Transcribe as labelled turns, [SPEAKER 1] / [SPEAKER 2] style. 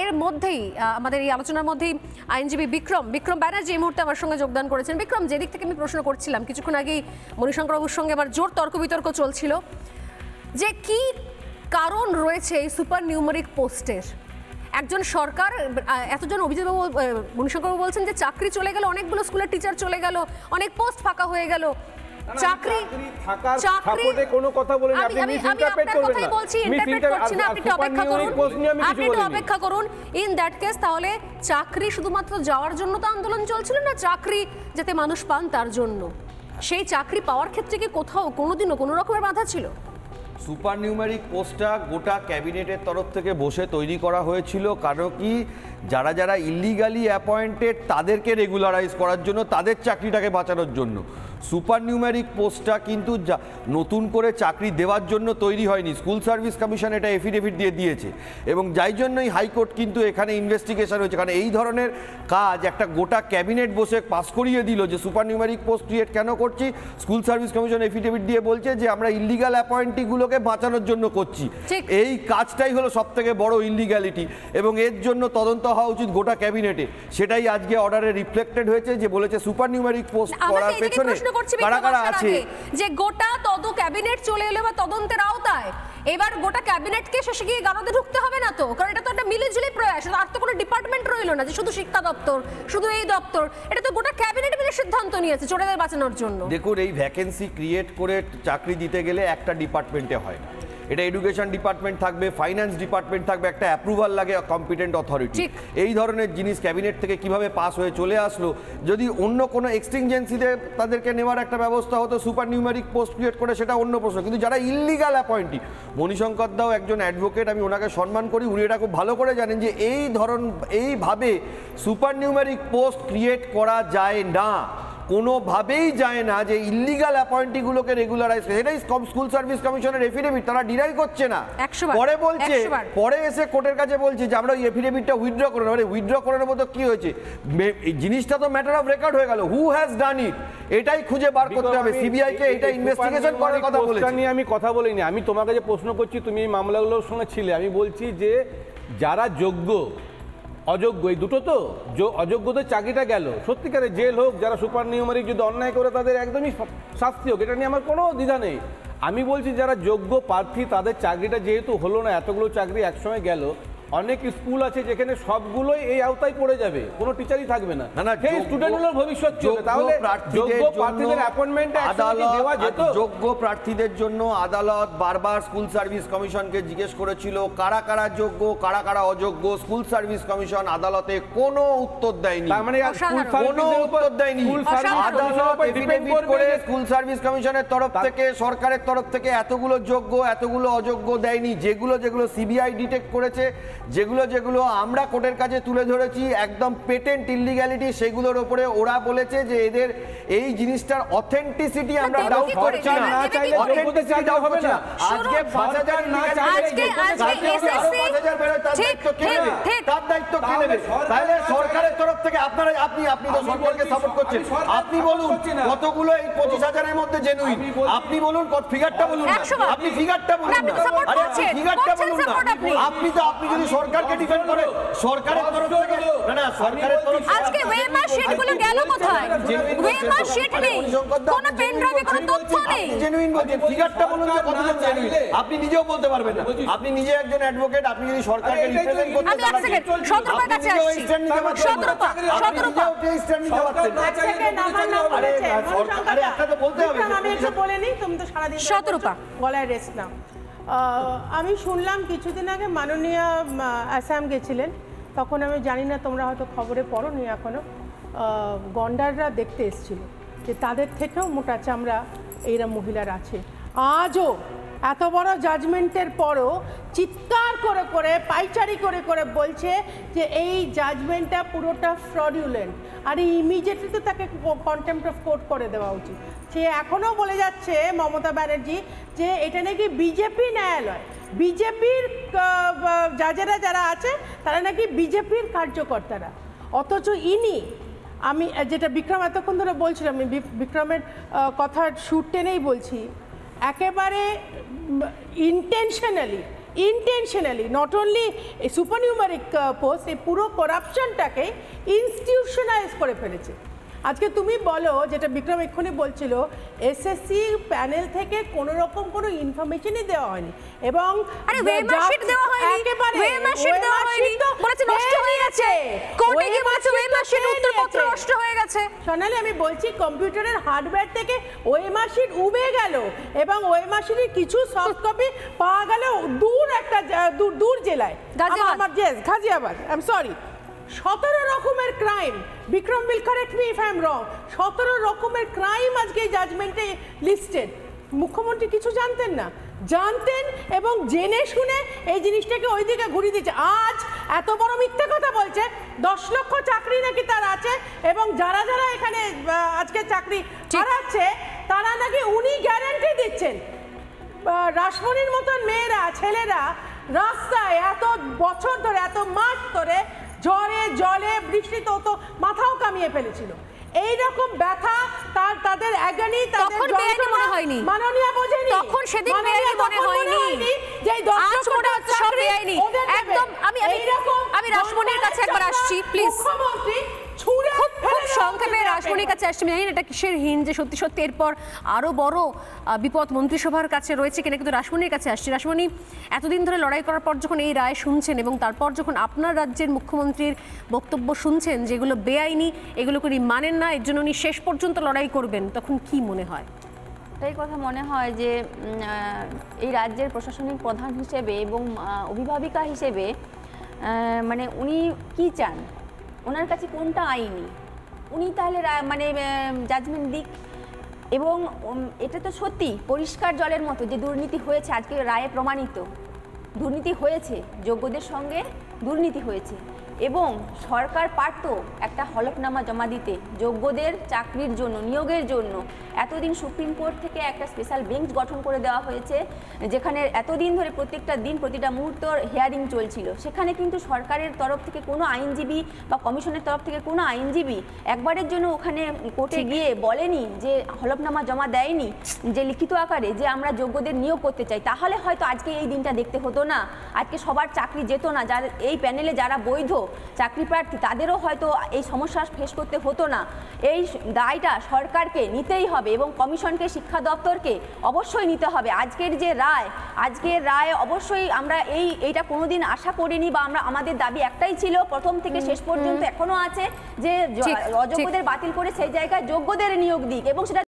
[SPEAKER 1] এর মধ্যেই আমাদের এই আলোচনার মধ্যেই আইনজীবী বিক্রম ব্যানার্জি এই মুহূর্তে আমার সঙ্গে যোগদান করেছেন। বিক্রম, যেদিক থেকে আমি প্রশ্ন করছিলাম কিছুক্ষণ আগেই মণিশঙ্করবাবুর সঙ্গে আবার জোর তর্ক বিতর্ক চলছিল যে কি কারণ রয়েছে এই সুপার নিউমেরিক পোস্টের। একজন সরকার, এতজন অভিযোগবাবু মণিশঙ্করবাবু বলছেন যে চাকরি চলে গেল, অনেকগুলো স্কুলের টিচার চলে গেল, অনেক পোস্ট ফাঁকা হয়ে গেল। চাকরি থাকার সাপোর্টে কোনো কথা বলেন আপনি, মিসইন্টারপ্রেট করবেন না। বলছি ইন্টারপ্রেট করছি না, আপনি একটু অপেক্ষা করুন। ইন দ্যাট কেস তাহলে চাকরি শুধুমাত্র যাওয়ার জন্য তো আন্দোলন চলছিল না, চাকরি যাতে মানুষ পান তার জন্য। সেই চাকরি পাওয়ার ক্ষেত্রে কি কোথাও কোনোদিনও কোনো রকমের বাধা ছিল?
[SPEAKER 2] সুপার নিউমেরিক পোস্টটা গোটা ক্যাবিনেটের তরফ থেকে বসে তৈরি করা হয়েছিল, কারণ কি যারা যারা ইলিগালি অ্যাপয়েন্টেড তাদেরকে রেগুলারাইজ করার জন্য, তাদের চাকরিটাকে বাঁচানোর জন্য। সুপার নিউমেরিক পোস্টটা কিন্তু নতুন করে চাকরি দেওয়ার জন্য তৈরি হয়নি। স্কুল সার্ভিস কমিশন এটা এফিডেভিট দিয়ে দিয়েছে এবং যাই জন্যই হাইকোর্ট কিন্তু এখানে ইনভেস্টিগেশন হয়েছে, কারণ এই ধরনের কাজ একটা গোটা ক্যাবিনেট বসে পাস করিয়ে দিল যে সুপার নিউমেরিক পোস্ট ক্রিয়েট কেন করছি। স্কুল সার্ভিস কমিশন এফিডেভিট দিয়ে বলছে যে আমরা ইলিগাল অ্যাপয়েন্টিগুলোকে বাঁচানোর জন্য করছি। এই কাজটাই হলো সবথেকে বড় ইলিগ্যালিটি এবং এর জন্য তদন্ত হওয়া উচিত গোটা ক্যাবিনেটে। সেটাই আজকে অর্ডারে রিফ্লেক্টেড হয়েছে যে বলেছে সুপার নিউমেরিক পোস্ট করার পেছনে কারা কারা আছে।
[SPEAKER 1] যে গোটা ক্যাবিনেট চলে এলো বা তদন্তের আওতায়, এবার গোটা ক্যাবিনেটকে শেষে গিয়ে গারদে ঢুকতে হবে না তো? কারণ এটা তো একটা মিলেঝুলে প্রয়াস, আর তো কোনো ডিপার্টমেন্ট রইলো না যে শুধু শিক্ষা দপ্তর, শুধু এই দপ্তর। এটা তো গোটা ক্যাবিনেট মিলে সিদ্ধান্ত নিয়েছে চোরেদের বাঁচানোর জন্য।
[SPEAKER 2] দেখুন, এই ভ্যাকেন্সি ক্রিয়েট করে চাকরি দিতে গেলে একটা ডিপার্টমেন্টে হয় না, এটা এডুকেশন ডিপার্টমেন্ট থাকবে, ফাইন্যান্স ডিপার্টমেন্ট থাকবে, একটা অ্যাপ্রুভাল লাগে কম্পিটেন্ট অথরিটি। এই ধরনের জিনিস ক্যাবিনেট থেকে কিভাবে পাস হয়ে চলে আসলো? যদি অন্য কোনো এক্সটিনজেন্সিতে তাদেরকে নেওয়ার একটা ব্যবস্থা হতো সুপার নিউমেরিক পোস্ট ক্রিয়েট করে, সেটা অন্য প্রশ্ন। কিন্তু যারা ইললিগাল অ্যাপয়েন্টি, মণিশঙ্কর দাও একজন অ্যাডভোকেট, আমি ওনাকে সম্মান করি, উনি এটা খুব ভালো করে জানেন যে এইভাবে সুপার নিউমেরিক পোস্ট ক্রিয়েট করা যায় না, কোনোভাবেই যায় না যে ইল্লিগাল অ্যাপয়েন্টিগুলোকে রেগুলারাইজ করে। এটাই স্কুল সার্ভিস কমিশনের এফিডেভিট, তারা ডিনাই করছে না। পরে বলছে, পরে এসে কোর্টের কাছে বলছে যে আমরা ওই এফিডেভিটটা উইথড্র করে নেব। উইথড্র করার মতো কি হয়েছে? এই জিনিসটা তো ম্যাটার অফ রেকর্ড হয়ে গেল। হু হ্যাজ ডান ইট, এটাই খুঁজে বার করতে হবে। সিবিআই কে এটা ইনভেস্টিগেশন করার কথা বলেছে।
[SPEAKER 3] নিয়ে আমি কথা বলিনি, আমি তোমাকে যে প্রশ্ন করছি তুমি এই মামলাগুলো শুনেছিলে। আমি বলছি যে যারা যোগ্য অযোগ্য, এই দুটো তো, অযোগ্যদের চাকরিটা গেল, সত্যিকারে জেল হোক, যারা সুপার নিউমেরিক যদি অন্যায় করে তাদের একদমই শাস্তি হোক, এটা নিয়ে আমার কোনো দ্বিধা নেই। আমি বলছি যারা যোগ্য প্রার্থী তাদের চাকরিটা যেহেতু হলো না, এতগুলো চাকরি একসময় গেল, অনেক স্কুল আছে যেখানে সবগুলোই এই আওতায় পড়ে যাবে, কোনো টিচারই থাকবে না। সেই স্টুডেন্টগুলোর ভবিষ্যৎ চলবে। তাহলে যোগ্য প্রার্থীদের অ্যাপয়েন্টমেন্টে দেওয়া যেত।
[SPEAKER 2] যোগ্য প্রার্থীদের জন্য আদালত বারবার স্কুল সার্ভিস কমিশনকে জিজ্ঞেস করেছিল কারা কারা যোগ্য, কারা কারা অযোগ্য। স্কুল সার্ভিস কমিশন আদালতে কোনো উত্তর দেয়নি,
[SPEAKER 3] মানে
[SPEAKER 2] কোনো উত্তর দেয়নি। আদালত এফিডেভিট করে স্কুল সার্ভিস কমিশনের তরফ থেকে, সরকারের তরফ থেকে এতগুলো যোগ্য এতগুলো অযোগ্য দেয়নি। যেগুলো যেগুলো সিবিআই ডিটেক্ট করেছে, যেগুলো আমরা কোর্টের কাছে তুলে ধরেছি একদম পেটেন্ট ইলিগ্যালিটি, সেগুলোর উপরে ওরা বলেছে যে এদের এই জিনিসটার অথেন্টিসিটি আমরা ডাউট করছি না। অথেন্টিসিটি ডাউট করছি না। আজকে 5000 না চাইলে তার দায়িত্ব কে নেবে? তাহলে সরকারের তরফ থেকে আপনারা, আপনি তো সরকারকে সাপোর্ট করছেন, আপনি বলুন কতগুলো এই 25,000 এর মধ্যে জেনুইন, আপনি বলুন কত, ফিগারটা বলুন না, আপনি ফিগারটা বলুন না, আরে আপনি ফিগারটা বলুন না। আপনি যদি সরকারকে ডিফেন্ড করে, সরকারের তরফ থেকে না, সরকারের তরফ থেকে
[SPEAKER 1] আজকে ওয়েমার শিটগুলো গেল কোথায়? ওয়েমার শিট নেই, কোন পেন ড্রাইভে কোনো তথ্য নেই।
[SPEAKER 2] জেনুইন বলছেন, ফিগারটা বলুন যে কতজন জেনুইন। আপনি নিজেও বলতে পারবেন না, আপনি নিজে একজন অ্যাডভোকেট, আপনি যদি সরকারকে রিপ্রেজেন্ট করতে চান,
[SPEAKER 1] আমি এক সেকেন্ড শতরূপার কাছে আসছি। শতরূপা
[SPEAKER 2] স্ট্যান্ড নিতে পারতেন। আরে একটা তো বলতে হবে।
[SPEAKER 4] আমি একটু বলে নিই, তুমি তো সারা দিন
[SPEAKER 1] শতরূপা
[SPEAKER 4] গলায় রেস্ট নাও। আমি শুনলাম কিছুদিন আগে মাননীয় আসাম গেছিলেন, তখন আমি জানি না তোমরা হয়তো খবরে পড়োনি এখনো, গন্ডাররা দেখতে এসেছিল যে তাদের থেকেও মোটা চামড়া এইরা মহিলার আছে। আজও এত বড় জাজমেন্টের পরও চিৎকার করে করে পাইচারি করে করে বলছে যে এই জাজমেন্টটা পুরোটা ফ্রডুলেন্ট, আর ইমিডিয়েটলি তো তাকে কন্টেম্প্ট অফ কোর্ট করে দেওয়া উচিত। সে এখনও বলে যাচ্ছে মমতা ব্যানার্জি যে এটা নাকি বিজেপি ন্যায়ালয়, বিজেপির জাজেরা যারা আছে তারা নাকি বিজেপির কার্যকর্তারা, অথচ ইনি, আমি যেটা বিক্রম এতক্ষণ ধরে বলছিলাম, আমি বিক্রমের কথার সুর টেনেই বলছি, একেবারে intentionally intentionally not only supernumerary post, এই পুরো করাপশনটাকে ইনস্টিটিউশনালাইজ করে ফেলেছে। আজকে তুমি বলো, যেটা বিক্রম এক্ষুনি বলছিল, এসএসসি প্যানেল থেকে কোনো রকম কোনো ইনফরমেশনই দেওয়া হয়নি এবং সোনালি আমি বলছি কম্পিউটারের হার্ডওয়্যার থেকে ওএমআর শিট উবে গেল এবং ওএমআর শিটের কিছু সফট কপি পাওয়া গেল দূর জেলায়, আমার গাজিয়াবাদ, আই এম সরি। 17 রকমের crime, Bikram will correct me if I am wrong, 17 রকমের ক্রাইম আজকে এই জাজমেন্টে লিস্টেড। মুখ্যমন্ত্রী কিছু জানতেন না, জানতেন এবং জেনে শুনে এই জিনিসটাকে ওইদিকে ঘুরিয়ে দিচ্ছে। আজ এত বড় মিথ্যে কথা বলছে, 10 লক্ষ চাকরি নাকি তার আছে এবং যারা যারা এখানে আজকে চাকরি হারাচ্ছে তারা নাকি উনি গ্যারান্টি দিচ্ছেন। রাসমণির মতন মেয়েরা, ছেলেরা রাস্তায় এত বছর ধরে, এত মাস ধরে ঝড়ে জলে বৃষ্টিতে তো মাথাও কামিয়ে ফেলেছিল। এইরকম ব্যথা তাদের অ্যাগনি, তাদের
[SPEAKER 1] মনে হয়নি,
[SPEAKER 4] মাননীয় বোঝেনি,
[SPEAKER 1] তখন সেদিন মনে হয়নি যে 10 লক্ষ সব বেআইনি। একদম আমি রাসমণির কাছে একবার আসছি প্লিজ,
[SPEAKER 4] মুখ্যমন্ত্রী
[SPEAKER 1] খুব সংক্ষেপে রাসমণির কাছে আসছি। জানি না এটা কিসের হিন যে সত্যি সত্যি এরপর আরো বড় বিপদ মন্ত্রিসভার কাছে রয়েছে কিনা, কিন্তু রাসমণির কাছে আসছি। রাসমণি, এতদিন ধরে লড়াই করার পর যখন এই রায় শুনছেন এবং তারপর যখন আপনার রাজ্যের মুখ্যমন্ত্রীর বক্তব্য শুনছেন যেগুলো বেআইনি, এগুলোকে উনি মানেন না, এর জন্য উনি শেষ পর্যন্ত লড়াই করবেন, তখন কি মনে হয়?
[SPEAKER 5] এটাই কথা মনে হয় যে এই রাজ্যের প্রশাসনিক প্রধান হিসেবে এবং অভিভাবিকা হিসেবে মানে উনি কি চান, ওনার কাছে কোনটা আইনি, উনি তাহলে মানে জাজমেন্ট দিক। এবং এটা তো সত্যি পরিষ্কার জলের মতো যে দুর্নীতি হয়েছে, আজকে রায়ে প্রমাণিত দুর্নীতি হয়েছে, যোগ্যদের সঙ্গে দুর্নীতি হয়েছে এবং সরকার পারত একটা হলফনামা জমা দিতে যোগ্যদের চাকরির জন্য, নিয়োগের জন্য। এতদিন সুপ্রিম কোর্ট থেকে একটা স্পেশাল বেঞ্চ গঠন করে দেওয়া হয়েছে, যেখানে এতদিন ধরে প্রত্যেকটা দিন প্রতিটা মুহূর্ত হিয়ারিং চলছিল। সেখানে কিন্তু সরকারের তরফ থেকে কোনো আইনজীবী বা কমিশনের তরফ থেকে কোনো আইনজীবী একবারের জন্য ওখানে কোর্টে গিয়ে বলেনি যে হলফনামা জমা দেয়নি যে লিখিত আকারে যে আমরা যোগ্যদের নিয়োগ করতে চাই। তাহলে হয়তো আজকে এই দিনটা দেখতে হতো না, আজকে সবার চাকরি যেত না। যারা এই প্যানেলে যারা বৈধ চাকরি প্রার্থী তাদেরও হয়তো এই সমস্যা ফেস করতে হতো না। এই দায়টা সরকারকে নিতেই হবে এবং কমিশনকে, শিক্ষা দপ্তরকে অবশ্যই নিতে হবে। আজকের রায় অবশ্যই আমরা এইটা কোনোদিন আশা করিনি বা আমাদের দাবি একটাই ছিল প্রথম থেকে শেষ পর্যন্ত, এখনো আছে যে অযোগ্যদের বাতিল করে সেই জায়গায় যোগ্যদের নিয়োগ দিক এবং সেটা